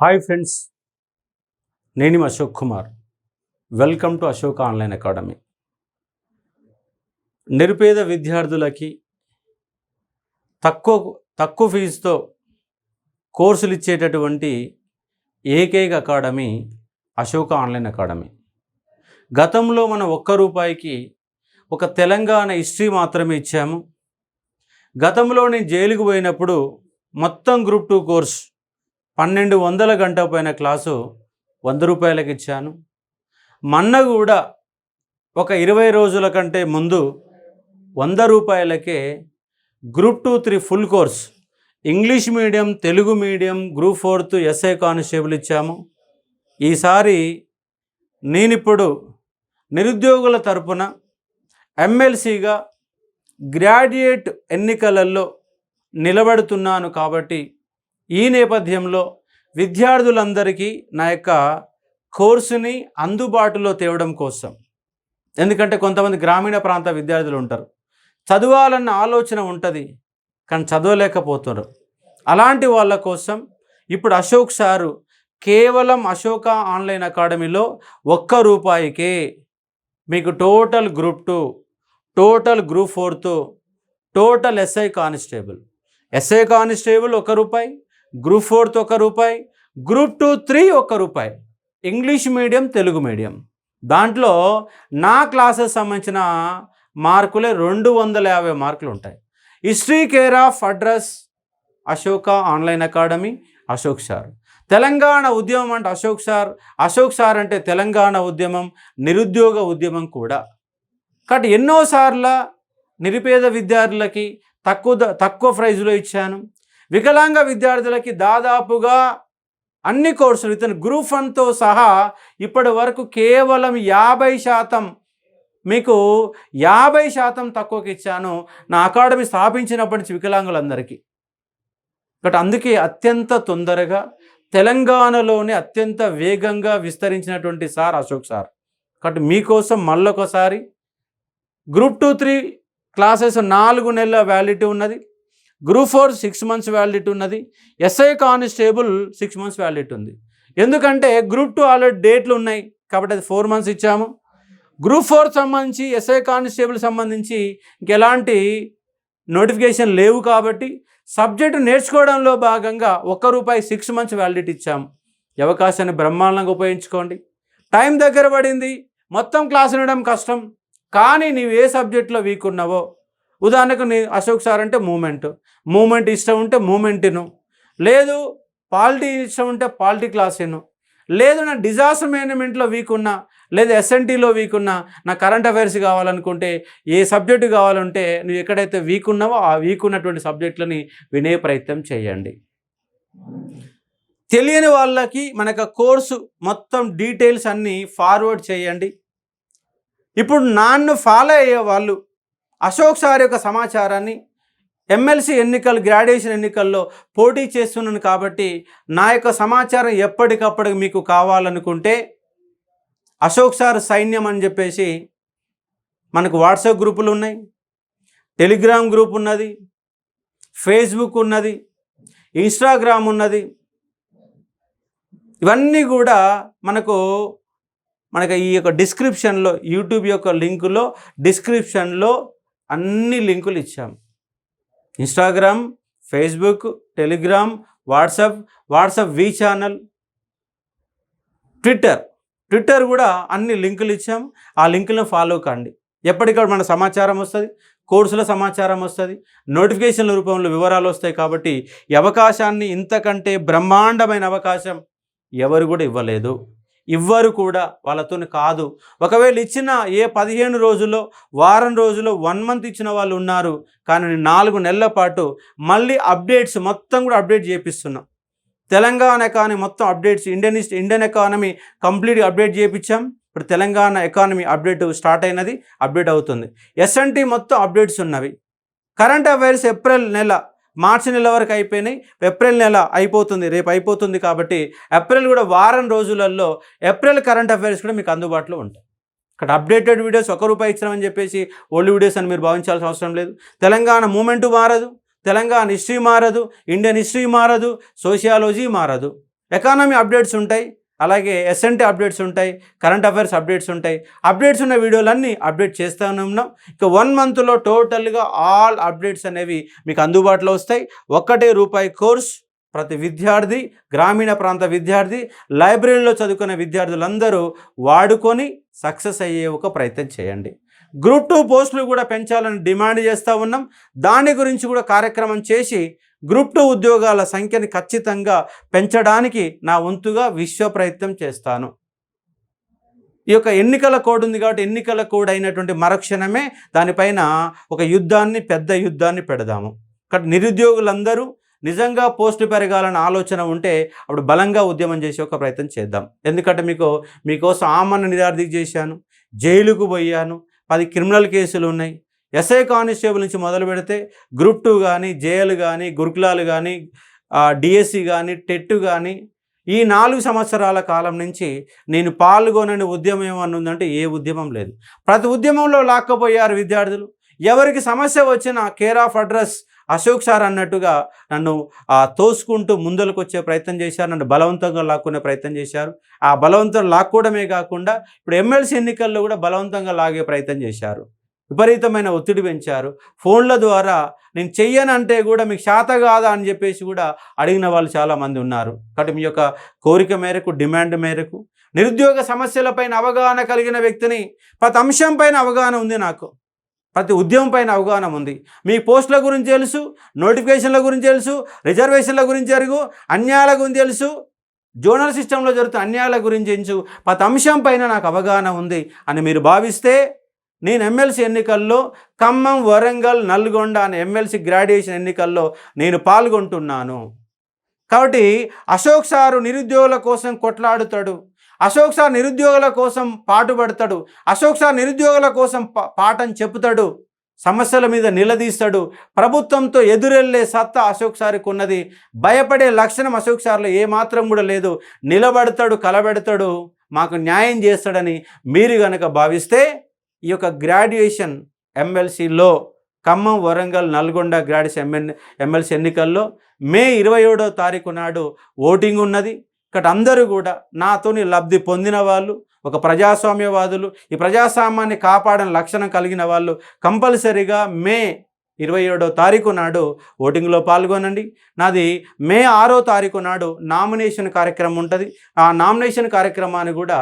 Hi friends, నేను మీ Ashok Kumar. Welcome to Ashok online academy. నిరుపేద విద్యార్థులకి తక్కువ ఫీజుతో కోర్సులు ఇచ్చేటటువంటి ఏకైక అకాడమీ అశోక్ ఆన్లైన్ అకాడమీ. గతంలో మనం ₹1 ఒక తెలంగాణ హిస్టరీ మాత్రమే ఇచ్చాము. గతంలో నేను జైలుకు పోయినప్పుడు మొత్తం గ్రూప్ 2 కోర్స్ 1200 గంట పైన క్లాసు ₹100 ఇచ్చాను. మొన్న కూడా ఒక 20 రోజుల కంటే ముందు ₹100కే group 2, 3 full course English medium, Telugu medium, group 4 SI constable ఇచ్చాము. ఈసారి నేనిప్పుడు నిరుద్యోగుల తరపున ఎమ్మెల్సీగా గ్రాడ్యుయేట్ ఎన్నికలలో నిలబడుతున్నాను. కాబట్టి ఈ నేపథ్యంలో విద్యార్థులందరికీ నా యొక్క కోర్సుని అందుబాటులో తేవడం కోసం, ఎందుకంటే కొంతమంది గ్రామీణ ప్రాంత విద్యార్థులు ఉంటారు, చదవాలన్న ఆలోచన ఉంటుంది కానీ చదవలేకపోతున్నారు. అలాంటి వాళ్ళ కోసం ఇప్పుడు అశోక్ సారు కేవలం అశోక ఆన్లైన్ అకాడమీలో ₹1కే మీకు total group 2, total group 4, total SI constable ₹1, group 4 ₹1, group 2, 3 ₹1, English medium, Telugu medium. దాంట్లో నా క్లాసెస్ సంబంధించిన మార్కులే 250 మార్కులు ఉంటాయి. History care of address Ashoka online academy, Ashok sir. Telangana ఉద్యమం అంటే అశోక్ సార్ అంటే తెలంగాణ ఉద్యమం, నిరుద్యోగ ఉద్యమం కూడా. కాబట్టి ఎన్నోసార్లు నిరుపేద విద్యార్థులకి తక్కువ ప్రైజ్లో ఇచ్చాను. వికలాంగ విద్యార్థులకి దాదాపుగా అన్ని కోర్సులు ఇతను గ్రూప్ 1తో సహా ఇప్పటి వరకు కేవలం 50%, మీకు 50% తక్కువకి ఇచ్చాను నా అకాడమీ స్థాపించినప్పటి నుంచి వికలాంగులందరికీ. కాబట్టి అందుకే అత్యంత తొందరగా తెలంగాణలోనే అత్యంత వేగంగా విస్తరించినటువంటి సార్ అశోక్ సార్. కాబట్టి మీకోసం మళ్ళొకసారి గ్రూప్ 2, 3 క్లాసెస్ 4 నెలల వ్యాలిడిటీ ఉన్నది. గ్రూప్ 4 6 మంత్స్ వ్యాలిడిటీ ఉన్నది. ఎస్ఐ కానిస్టేబుల్ 6 మంత్స్ వ్యాలిడిటీ ఉంది. ఎందుకంటే గ్రూప్ 2 ఆల్రెడీ డేట్లు ఉన్నాయి కాబట్టి అది 4 మంత్స్ ఇచ్చాము. గ్రూప్ 4 సంబంధించి ఎస్ఐ కానిస్టేబుల్ సంబంధించి ఇంకెలాంటి నోటిఫికేషన్ లేవు కాబట్టి సబ్జెక్టు నేర్చుకోవడంలో భాగంగా ₹1 6 మంత్స్ వ్యాలిడిటీ ఇచ్చాము. ఈ అవకాశాన్ని బ్రహ్మాండంగా ఉపయోగించుకోండి. టైం దగ్గర పడింది, మొత్తం క్లాస్ వినడం కష్టం, కానీ నీవు ఏ సబ్జెక్ట్లో వీక్ ఉన్నావో, ఉదాహరణకు నీ అశోక్ సార్ అంటే మూమెంట్ ఇష్టం ఉంటే మూమెంట్ను, లేదు పాలిటీ ఇష్టం ఉంటే పాలిటీ క్లాస్ విను, లేదు నా డిజాస్టర్ మేనేజ్మెంట్లో వీక్ ఉన్నా, లేదా ఎస్ఎన్టీలో వీక్ ఉన్నా, నా కరెంట్ అఫైర్స్ కావాలనుకుంటే, ఏ సబ్జెక్టు కావాలంటే నువ్వు ఎక్కడైతే వీక్ ఉన్నావో ఆ వీక్ ఉన్నటువంటి సబ్జెక్టులని వినే ప్రయత్నం చేయండి. తెలియని వాళ్ళకి మనకు కోర్సు మొత్తం డీటెయిల్స్ అన్నీ ఫార్వర్డ్ చేయండి. ఇప్పుడు నన్ను ఫాలో అయ్యే వాళ్ళు అశోక్ సార్ యొక్క సమాచారాన్ని ఎమ్మెల్సీ ఎన్నికలు, గ్రాడ్యుయేషన్ ఎన్నికల్లో పోటీ చేస్తున్నాను కాబట్టి నా యొక్క సమాచారం ఎప్పటికప్పుడు మీకు కావాలనుకుంటే అశోక్ సార్ సైన్యం అని చెప్పేసి మనకు వాట్సాప్ గ్రూపులు ఉన్నాయి, టెలిగ్రామ్ గ్రూప్ ఉన్నది, ఫేస్బుక్ ఉన్నది, ఇన్స్టాగ్రామ్ ఉన్నది. ఇవన్నీ కూడా మనకు ఈ యొక్క డిస్క్రిప్షన్లో, యూట్యూబ్ యొక్క లింకులో డిస్క్రిప్షన్లో అన్ని లింకులు ఇచ్చాము. ఇన్స్టాగ్రామ్, ఫేస్బుక్, టెలిగ్రామ్, వాట్సాప్ వి ఛానల్, ట్విట్టర్ కూడా అన్ని లింకులు ఇచ్చాము. ఆ లింకులను ఫాలో కండి. ఎప్పటికప్పుడు మన సమాచారం వస్తుంది, కోర్సుల సమాచారం వస్తుంది, నోటిఫికేషన్ల రూపంలో వివరాలు వస్తాయి. కాబట్టి ఈ అవకాశాన్ని, ఇంతకంటే బ్రహ్మాండమైన అవకాశం ఎవరు కూడా ఇవ్వలేదు, ఇవ్వరు కూడా, వాళ్ళతో కాదు. ఒకవేళ ఇచ్చిన 15 రోజుల్లో, వారం రోజుల్లో, 1 మంత్ ఇచ్చిన వాళ్ళు ఉన్నారు. కానీ 4 నెలల పాటు మళ్ళీ అప్డేట్స్ మొత్తం కూడా అప్డేట్ చేపిస్తున్నాం. తెలంగాణ ఎకానమీ మొత్తం అప్డేట్స్, ఇండియన్ ఎకానమీ కంప్లీట్గా అప్డేట్ చేయించాం. ఇప్పుడు తెలంగాణ ఎకానమీ అప్డేట్ స్టార్ట్ అయినది, అప్డేట్ అవుతుంది. ఎస్ఎన్టీ మొత్తం అప్డేట్స్ ఉన్నవి. కరెంట్ అఫైర్స్ మార్చి నెల వరకు అయిపోయినాయి, ఏప్రిల్ నెల అయిపోతుంది, రేపు అయిపోతుంది. కాబట్టి ఏప్రిల్ కూడా వారం రోజులలో ఏప్రిల్ కరెంట్ అఫైర్స్ కూడా మీకు అందుబాటులో ఉంటాయి. ఇక్కడ అప్డేటెడ్ వీడియోస్ ₹1 ఇచ్చినామని చెప్పేసి ఓల్డ్ వీడియోస్ అని మీరు భావించాల్సిన అవసరం లేదు. తెలంగాణ మూమెంట్ మారదు, తెలంగాణ హిస్టరీ మారదు, ఇండియన్ హిస్టరీ మారదు, సోషియాలజీ మారదు. ఎకానమీ అప్డేట్స్ ఉంటాయి, అలాగే ఎస్ఎన్టీ అప్డేట్స్ ఉంటాయి, కరెంట్ అఫైర్స్ అప్డేట్స్ ఉంటాయి. అప్డేట్స్ ఉన్న వీడియోలన్నీ అప్డేట్ చేస్తూనే ఉన్నాం. ఇక 1 మంత్లో టోటల్గా ఆల్ అప్డేట్స్ అనేవి మీకు అందుబాటులో వస్తాయి. ₹1 కోర్స్ ప్రతి విద్యార్థి, గ్రామీణ ప్రాంత విద్యార్థి, లైబ్రరీలో చదువుకునే విద్యార్థులందరూ వాడుకొని సక్సెస్ అయ్యే ఒక ప్రయత్నం చేయండి. గ్రూప్ 2 పోస్టులు కూడా పెంచాలని డిమాండ్ చేస్తూ ఉన్నాం. దాని గురించి కూడా కార్యక్రమం చేసి గ్రూప్ 2 ఉద్యోగాల సంఖ్యని ఖచ్చితంగా పెంచడానికి నా వంతుగా విశ్వ ప్రయత్నం చేస్తాను. ఈ యొక్క ఎన్నికల కోడ్ ఉంది కాబట్టి ఎన్నికల కోడ్ అయినటువంటి మరుక్షణమే దానిపైన ఒక యుద్ధాన్ని, పెద్ద యుద్ధాన్ని పెడదాము. కాబట్టి నిరుద్యోగులందరూ నిజంగా పోస్టు పెరగాలన్న ఆలోచన ఉంటే అప్పుడు బలంగా ఉద్యమం చేసే ఒక ప్రయత్నం చేద్దాం. ఎందుకంటే మీకోసం ఆమరణ నిరాదీక్ష చేశాను, జైలుకు పోయాను, 10 క్రిమినల్ కేసులు ఉన్నాయి. ఎస్ఐ కానిస్టేబుల్ నుంచి మొదలు పెడితే గ్రూప్ 2 కానీ, జేఎల్ కానీ, గురుకులాలు కానీ, డిఎస్సి కానీ, టెట్ కానీ, ఈ 4 సంవత్సరాల కాలం నుంచి నేను పాల్గొనని ఉద్యమం ఏమన్నా ఉందంటే ఏ ఉద్యమం లేదు. ప్రతి ఉద్యమంలో లాక్కపోయారు విద్యార్థులు. ఎవరికి సమస్య వచ్చినా care of address Ashok sir అన్నట్టుగా నన్ను తోసుకుంటూ ముందరకు వచ్చే ప్రయత్నం చేశారు. నన్ను బలవంతంగా లాక్కునే ప్రయత్నం చేశారు. ఆ బలవంతం లాక్కోవడమే కాకుండా ఇప్పుడు ఎమ్మెల్సీ ఎన్నికల్లో కూడా బలవంతంగా లాగే ప్రయత్నం చేశారు. విపరీతమైన ఒత్తిడి పెంచారు. ఫోన్ల ద్వారా నేను చెయ్యనంటే కూడా మీకు శాత కాదా అని చెప్పేసి కూడా అడిగిన వాళ్ళు చాలామంది ఉన్నారు. కాబట్టి మీ యొక్క కోరిక మేరకు, డిమాండ్ మేరకు నిరుద్యోగ సమస్యలపైన అవగాహన కలిగిన వ్యక్తిని, ప్రతి అంశం పైన అవగాహన ఉంది నాకు, ప్రతి ఉద్యమం పైన అవగాహన ఉంది. మీ పోస్టుల గురించి తెలుసు, నోటిఫికేషన్ల గురించి తెలుసు, రిజర్వేషన్ల గురించి తెలుసు, అన్యాయాల గురించి తెలుసు, జోనల్ సిస్టంలో జరుగుతున్న అన్యాయాల గురించి తెలుసు. ప్రతి అంశం పైన నాకు అవగాహన ఉంది అని మీరు భావిస్తే నేను ఎమ్మెల్సీ ఎన్నికల్లో ఖమ్మం, వరంగల్, నల్గొండ అనే ఎమ్మెల్సీ గ్రాడ్యుయేషన్ ఎన్నికల్లో నేను పాల్గొంటున్నాను. కాబట్టి అశోక్ సారు నిరుద్యోగుల కోసం కొట్లాడుతాడు, అశోక్ సార్ నిరుద్యోగుల కోసం పాటుపడతాడు, అశోక్ సార్ నిరుద్యోగుల కోసం పాఠం చెప్తాడు, సమస్యల మీద నిలదీస్తాడు. ప్రభుత్వంతో ఎదురెళ్ళే సత్తా అశోక్ సార్కి ఉన్నది. భయపడే లక్షణం అశోక్ సార్లో ఏమాత్రం కూడా లేదు. నిలబడతాడు, కలబెడతాడు, మాకు న్యాయం చేస్తాడని మీరు కనుక భావిస్తే ఈ యొక్క గ్రాడ్యుయేషన్ ఎమ్మెల్సీలో ఖమ్మం, వరంగల్, నల్గొండ గ్రాడ్యుయేషన్ ఎమ్మెల్సీ ఎన్నికల్లో మే 27వ తారీఖు నాడు ఓటింగ్ ఉన్నది. ఇక్కడ అందరూ కూడా నాతోని లబ్ధి పొందిన వాళ్ళు, ఒక ప్రజాస్వామ్యవాదులు, ఈ ప్రజాస్వామ్యాన్ని కాపాడని లక్షణం కలిగిన వాళ్ళు కంపల్సరీగా మే 27వ తారీఖు నాడు ఓటింగ్లో పాల్గొనండి. నాది మే 6వ తారీఖు నాడు నామినేషన్ కార్యక్రమం ఉంటుంది. ఆ నామినేషన్ కార్యక్రమాన్ని కూడా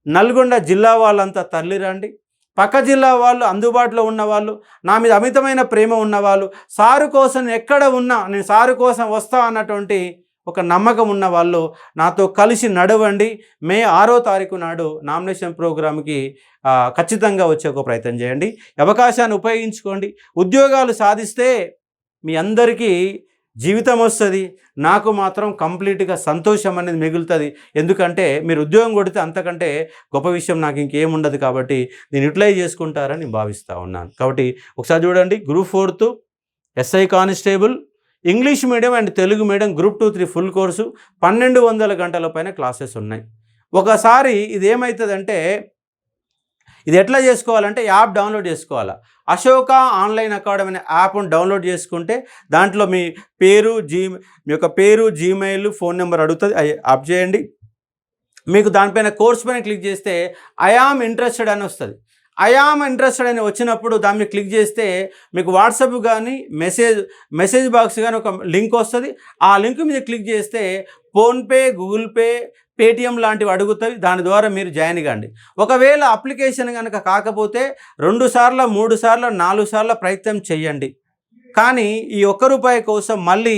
నల్గొండ జిల్లా వాళ్ళంతా తరలిరండి. పక్క జిల్లా వాళ్ళు, అందుబాటులో ఉన్నవాళ్ళు, నా మీద అమితమైన ప్రేమ ఉన్నవాళ్ళు, సారు కోసం ఎక్కడ ఉన్నా నేను సారు కోసం వస్తా అన్నటువంటి ఒక నమ్మకం ఉన్న వాళ్ళు నాతో కలిసి నడవండి. మే 6వ తారీఖు నాడు నామినేషన్ ప్రోగ్రామ్కి ఖచ్చితంగా వచ్చే ఒక ప్రయత్నం చేయండి. అవకాశాన్ని ఉపయోగించుకోండి. ఉద్యోగాలు సాధిస్తే మీ అందరికీ జీవితం వస్తుంది, నాకు మాత్రం కంప్లీట్గా సంతోషం అనేది మిగులుతుంది. ఎందుకంటే మీరు ఉద్యోగం కొడితే అంతకంటే గొప్ప విషయం నాకు ఇంకేముండదు. కాబట్టి నేను యూటిలైజ్ చేసుకుంటారని భావిస్తూ ఉన్నాను. కాబట్టి ఒకసారి చూడండి, group 4 SI constable, English medium and Telugu medium group 2, 3 full course 1200 గంటల పైన క్లాసెస్ ఉన్నాయి. ఒకసారి ఇది ఏమవుతుందంటే, ఇది ఎట్లా చేసుకోవాలంటే యాప్ డౌన్లోడ్ చేసుకోవాలా. అశోక ఆన్లైన్ అకాడమీ అనే యాప్ను డౌన్లోడ్ చేసుకుంటే దాంట్లో మీ యొక్క పేరు, జీమెయిల్, ఫోన్ నెంబర్ అడుగుతుంది. యాప్ చేయండి. మీకు దానిపైన కోర్స్ పైన క్లిక్ చేస్తే ఐ యామ్ ఇంట్రెస్టెడ్ అని వస్తుంది. ఐ యామ్ ఇంట్రెస్టెడ్ అని వచ్చినప్పుడు దాన్ని క్లిక్ చేస్తే మీకు వాట్సాప్ కానీ మెసేజ్ బాక్స్ కానీ ఒక లింక్ వస్తుంది. ఆ లింక్ మీద క్లిక్ చేస్తే ఫోన్పే, గూగుల్ పే, పేటిఎం లాంటివి అడుగుతాయి. దాని ద్వారా మీరు జాయిన్ కాండి. ఒకవేళ అప్లికేషన్ కనుక కాకపోతే 2 సార్లు, 3 సార్లు, 4 సార్లు ప్రయత్నం చేయండి. కానీ ఈ ₹1 కోసం మళ్ళీ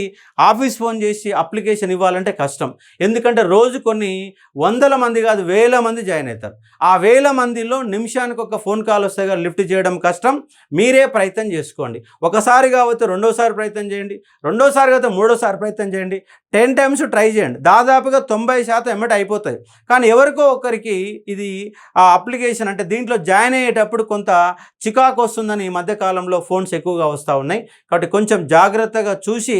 ఆఫీస్ ఫోన్ చేసి అప్లికేషన్ ఇవ్వాలంటే కష్టం. ఎందుకంటే రోజు కొన్ని వందల మంది కాదు, వేల మంది జాయిన్ అవుతారు. ఆ వేల మందిలో నిమిషానికి ఒక ఫోన్ కాల్ వస్తే కానీ లిఫ్ట్ చేయడం కష్టం. మీరే ప్రయత్నం చేసుకోండి. ఒకసారి కాకపోతే రెండోసారి ప్రయత్నం చేయండి, రెండోసారి కాకపోతే మూడోసారి ప్రయత్నం చేయండి. 10 టైమ్స్ ట్రై చేయండి. దాదాపుగా 90% ఎమ్మట అయిపోతాయి. కానీ ఎవరికో ఒకరికి ఇది ఆ అప్లికేషన్ అంటే దీంట్లో జాయిన్ అయ్యేటప్పుడు కొంత చికాకు వస్తుందని ఈ మధ్యకాలంలో ఫోన్స్ ఎక్కువగా వస్తూ ఉన్నాయి. కాబట్టి కొంచెం జాగ్రత్తగా చూసి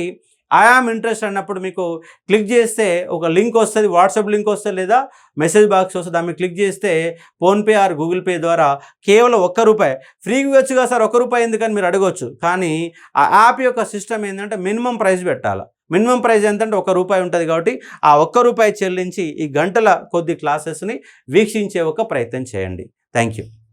ఐ యామ్ ఇంట్రెస్ట్ అన్నప్పుడు మీకు క్లిక్ చేస్తే ఒక లింక్ వస్తుంది, వాట్సాప్ లింక్ వస్తుంది లేదా మెసేజ్ బాక్స్ వస్తుంది. దాన్ని క్లిక్ చేస్తే ఫోన్పే ఆర్ గూగుల్ పే ద్వారా కేవలం ₹1 ఫ్రీగా వచ్చుగా సార్ ₹1 ఎందుకని మీరు అడగవచ్చు. కానీ ఆ యాప్ యొక్క సిస్టమ్ ఏంటంటే మినిమం ప్రైస్ పెట్టాలి. మినిమం ప్రైస్ ఎంతంటే ₹1 ఉంటుంది కాబట్టి ఆ ₹1 చెల్లించి ఈ గంటల కొద్ది క్లాసెస్ని వీక్షించే ఒక ప్రయత్నం చేయండి. Thank you.